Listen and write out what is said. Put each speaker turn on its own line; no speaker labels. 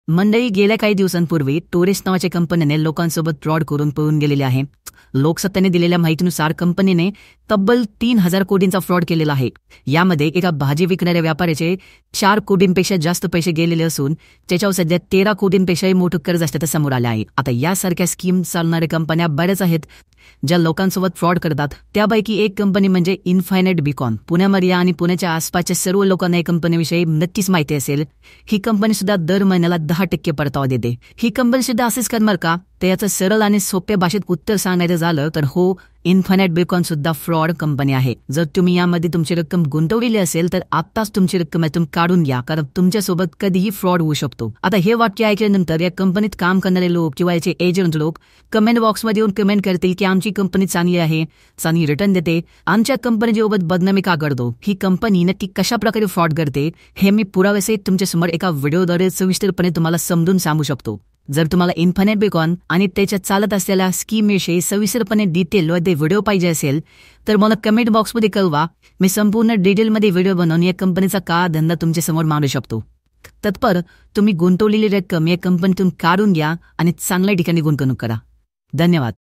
मंडळी, गेल्या काही दिवसांपूर्वी टोरेस्ट नावाच्या कंपनीने लोकांसोबत फ्रॉड करून पळून गेलेले आहे. लोकसत्ताने दिलेल्या माहितीनुसार कंपनीने तब्बल 3,000 कोटींचा फ्रॉड केलेला आहे. यामध्ये एका भाजी विकणाऱ्या व्यापाऱ्याचे 4 कोटींपेक्षा जास्त पैसे गेलेले असून त्याच्यावर सध्या 13 कोटींपेक्षाही मोठं कर्ज असल्याचं समोर आलं आहे. आता यासारख्या स्कीम चालणाऱ्या कंपन्या बऱ्याच आहेत ज्या लोकांसोबत फ्रॉड करतात. त्यापैकी एक कंपनी म्हणजे इन्फायनाइट बीकॉन. पुण्यामध्ये आणि पुण्याच्या आसपासच्या सर्व लोकांना या कंपनीविषयी नक्कीच माहिती असेल. ही कंपनी सुद्धा दर महिन्याला 10% परतावा देते. ही कंपनी सुद्धा असेच करणार का? तर याचं सरळ आणि सोप्या भाषेत उत्तर सांगायचं झालं तर हो, इन्फायनाइट बीकॉन सुद्धा फ्रॉड कंपनी आहे. जर तुम्ही यामध्ये तुमची रक्कम गुंतवलेली असेल तर आत्ताच तुमची रक्कम यातून काढून घ्या, कारण तुमच्यासोबत कधीही फ्रॉड होऊ शकतो. आता हे वाक्य ऐकल्यानंतर या कंपनीत काम करणारे लोक किंवा याचे एजंट लोक कमेंट बॉक्समध्ये येऊन कमेंट करतील की आमची कंपनी चांगली आहे, चांगली रिटर्न देते, आमच्या कंपनीसोबत बदनामी का करतो, ही कंपनी नक्की कशा प्रकारे फ्रॉड करते हे मी पुराव्यासहित तुमच्यासमोर एका व्हिडिओद्वारे सविस्तरपणे तुम्हाला समजून सांगू शकतो. जर तुम्हाला इन्फायनाइट बीकॉन आणि त्याच्यात चालत असलेल्या स्कीमविषयी सविस्तरपणे डिटेल मध्ये व्हिडिओ पाहिजे असेल तर मला कमेंट बॉक्समध्ये कळवा. मी संपूर्ण डिटेलमध्ये व्हिडिओ बनवून या कंपनीचा काळा धंदा तुमच्या समोर मांडू शकतो. तत्पर तुम्ही गुंतवलेली रक्कम या कंपनीतून काढून घ्या आणि चांगल्या ठिकाणी गुंतवणूक करा. धन्यवाद.